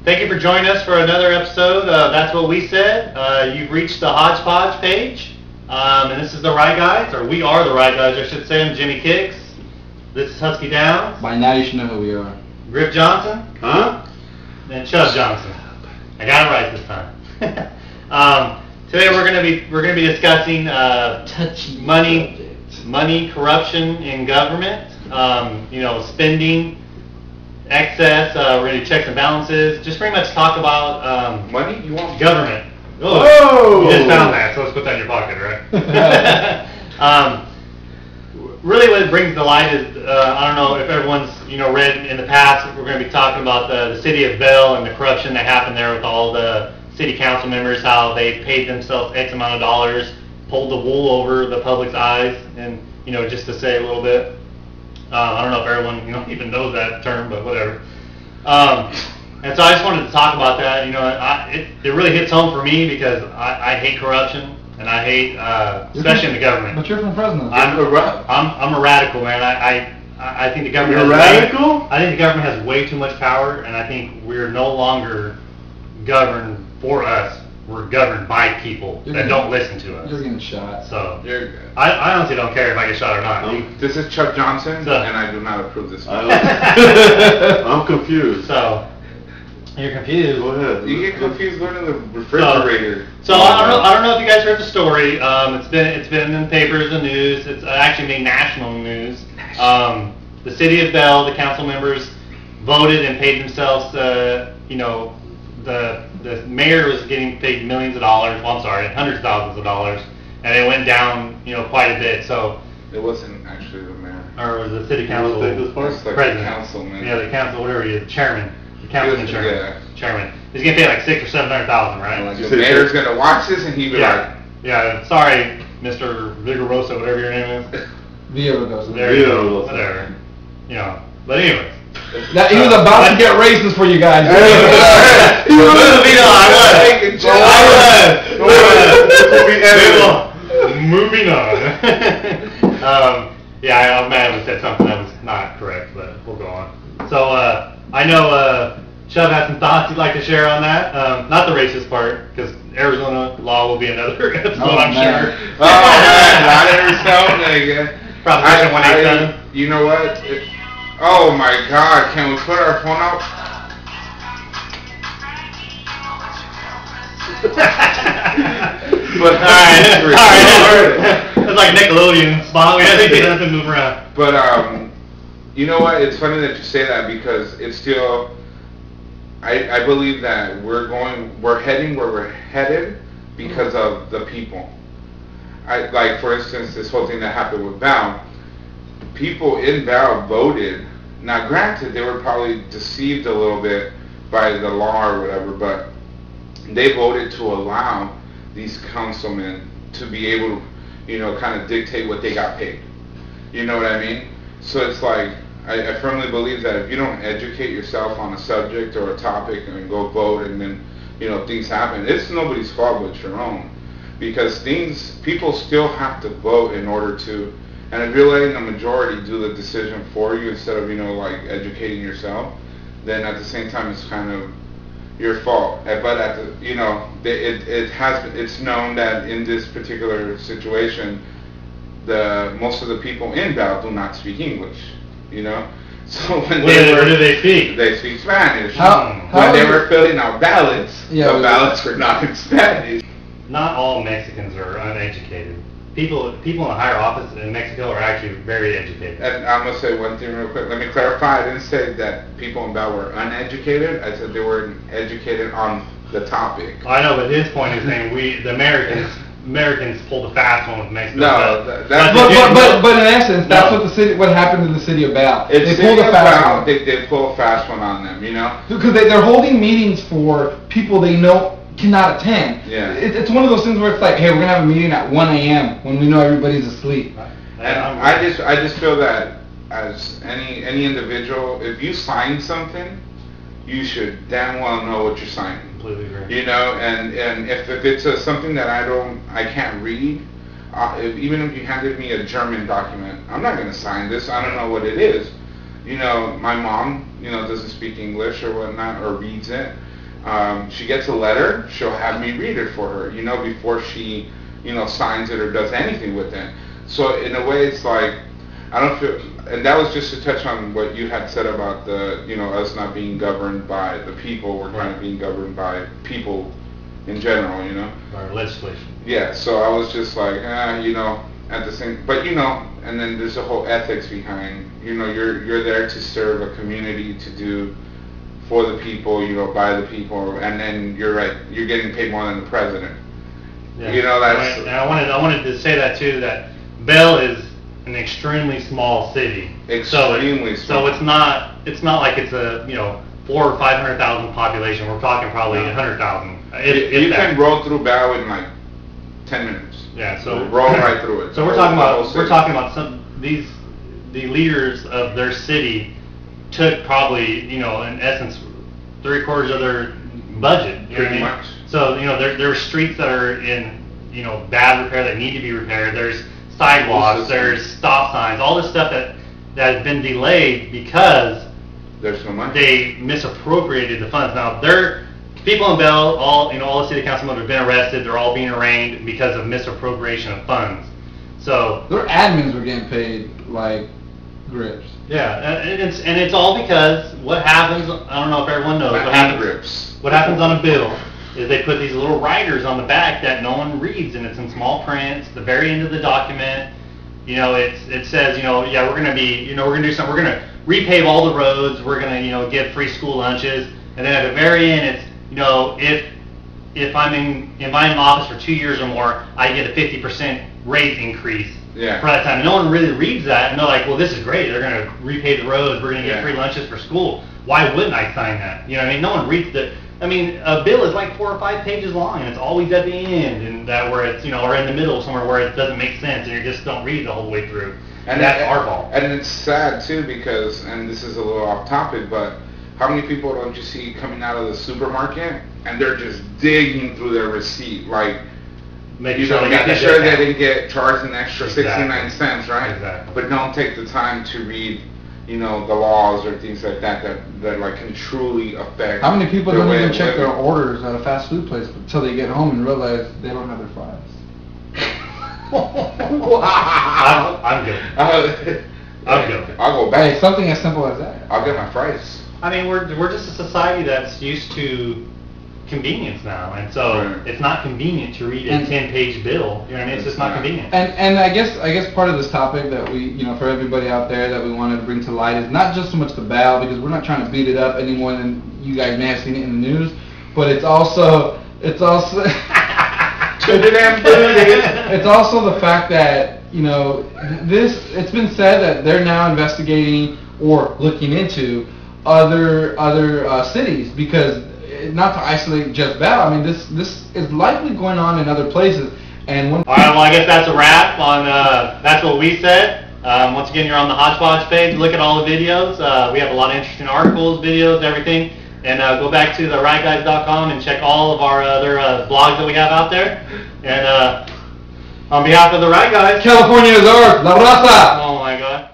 Thank you for joining us for another episode of That's What We Said. You've reached the Hodgepodge page, and this is the Write Guyz, or we are the Write Guyz, I should say. I'm Jimmy Kicks. This is Husky Downs. By now you should know who we are. Griff Johnson. Huh? And Chubb Johnson. I got it right this time. Today we're gonna be discussing money, corruption in government. Spending, excess. We're gonna do checks and balances. Just pretty much talk about money. You want government? Oh, you just found that, so let's put that in your pocket, right? Really, what it brings to light is I don't know if everyone's read in the past. We're going to be talking about the city of Bell and the corruption that happened there with all the city council members, how they paid themselves X amount of dollars, pulled the wool over the public's eyes, and just to say a little bit. I don't know if everyone even knows that term, but whatever. And so I just wanted to talk about that. It really hits home for me because I hate corruption. And I hate, especially in the government. But you're from Fresno. I'm a radical, man. I think the government. You're radical? I think the government has way too much power, and I think we're no longer governed for us. We're governed by people that don't listen to us. You're getting shot. So you're good. I honestly don't care if I get shot or not. This is Chubb Johnson, and I do not approve this. I'm confused. So. You're confused. Go ahead. You get confused going to the refrigerator. So I don't know if you guys heard the story. It's been in the papers, the news. It's actually made national news. The city of Bell, the council members voted and paid themselves. The mayor was getting paid millions of dollars. Well, I'm sorry, hundreds of thousands of dollars, and it went down quite a bit. So it wasn't actually the mayor, or was the city council it's like president? The councilman. Yeah, the council, whatever he is, chairman. Councilman chairman. He's getting paid like $600,000 or $700,000, right? Like the mayor's gonna watch this and he'd be like, "Yeah, sorry, Mr. Vigorosa, whatever your name is." Vigorosa. There you go. Whatever. But anyways. Now, he was about to get racist for you guys. He was. Moving on. I might have said something that was not correct, but we'll go on. So, I know Chubb has some thoughts you'd like to share on that. Not the racist part, because Arizona law will be another episode, I'm sure. Not Arizona. Proposition 187. You know what? Oh my God! Can we put our phone out? But all right. It's like a Nickelodeon spot. We have to get up and move around. But you know what? It's funny that you say that because it's still. I believe that we're heading where we're headed because of the people. Like for instance, this whole thing that happened with Val. People in Val voted. Now, granted, they were probably deceived a little bit by the law or whatever, but they voted to allow these councilmen to be able to, kind of dictate what they got paid. You know what I mean? So it's like, I firmly believe that if you don't educate yourself on a subject or a topic and go vote and then, things happen, it's nobody's fault but your own. Because people still have to vote in order to, and if you're letting the majority do the decision for you instead of, educating yourself, then at the same time it's kind of your fault. But it's known that in this particular situation, most of the people in Val do not speak English. So when what do they speak? They speak Spanish. When they were filling out ballots, the ballots were not in Spanish. Not all Mexicans are uneducated. People in a higher office in Mexico are actually very educated. And I'm going to say one thing real quick. Let me clarify. I didn't say that people in Val were uneducated. I said they were educated on the topic. I know, but his point is saying the Americans pulled a fast one with Mexico. No, but in essence, that's what happened in the city of Val. They pulled a fast one. They pull a fast one on them, Because they're holding meetings for people they know cannot attend. Yeah. It's one of those things where it's like, hey, we're gonna have a meeting at 1 a.m. when we know everybody's asleep. And I just feel that as any individual, if you sign something, you should damn well know what you're signing. Completely agree. And if it's something that I can't read, even if you handed me a German document, I'm not gonna sign this. I don't know what it is. you know, my mom, you know, doesn't speak English or whatnot, or reads it. She gets a letter, she'll have me read it for her, you know, before she, you know, signs it or does anything with it. So in a way, it's like, I don't feel, and that was just to touch on what you had said about the, you know, us not being governed by the people, we're kind of being governed by people in general, you know. Or legislation. Yeah, so I was just like, you know, at the same, but you know, and then there's a whole ethics behind, you know, you're there to serve a community, to do for the people, you know, by the people, and then you're right, you're getting paid more than the president. Yeah. You know, that's. And I wanted to say that too, that Bell is an extremely small city. Extremely small. So it's not like it's a, you know, 400,000 or 500,000 population. We're talking probably 100,000. You can roll through Bell in like 10 minutes. Yeah, so roll right through it. So we're talking about some the leaders of their city took probably, you know, in essence, 3/4 of their budget. You know Pretty what I mean? much. So, you know, there are streets that are in, you know, bad repair that need to be repaired. There's sidewalks, there's stop signs, all this stuff that has been delayed because there's no money. They misappropriated the funds. Now, people in Bell, all the city council members have been arrested. They're all being arraigned because of misappropriation of funds. So their admins were getting paid like grips. Yeah, and it's all because what happens. I don't know if everyone knows what happens. Grips. What happens on a bill is they put these little riders on the back that no one reads, and it's in small print. It's the very end of the document. You know, it says, you know, yeah, we're gonna do something. We're gonna repave all the roads. We're gonna, you know, give free school lunches, and then at the very end, it's, you know, if I'm in office for 2 years or more, I get a 50% rate increase for that time. And no one really reads that, and they're like, well, this is great. They're going to repave the roads. We're going to get free lunches for school. Why wouldn't I sign that? You know what I mean? No one reads the. I mean, a bill is like 4 or 5 pages long, and it's always at the end, and that where it's, you know, or in the middle somewhere where it doesn't make sense, and you just don't read the whole way through. And that's our fault. And it's sad too because, and this is a little off topic, but how many people don't you see coming out of the supermarket and they're just digging through their receipt, like making sure they didn't get charged an extra 69 cents, right? Exactly. But don't take the time to read, you know, the laws or things like that like can truly affect. How many people don't even check their orders at a fast food place until they get home and realize they don't have their fries? I'm good. I'm good. I'll go back. Hey, something as simple as that. I'll get my fries. I mean, we're just a society that's used to convenience now, and so it's not convenient to read a 10-page bill. You know what I mean? It's just not convenient. And I guess part of this topic that we, you know, for everybody out there that we wanted to bring to light is not just so much the BAL, because we're not trying to beat it up any more than you guys may have seen it in the news, but it's also it's also the fact that, you know, it's been said that they're now investigating or looking into other cities, because not to isolate just Bell. I mean, this is likely going on in other places. And all right, well, I guess that's a wrap on That's What We Said. Once again, you're on the Hodgepodge page. Look at all the videos. We have a lot of interesting articles, videos, everything. And go back to the writeguyz.com and check all of our other blogs that we have out there. And on behalf of the Write Guyz, California is ours, La Raza. Oh my God.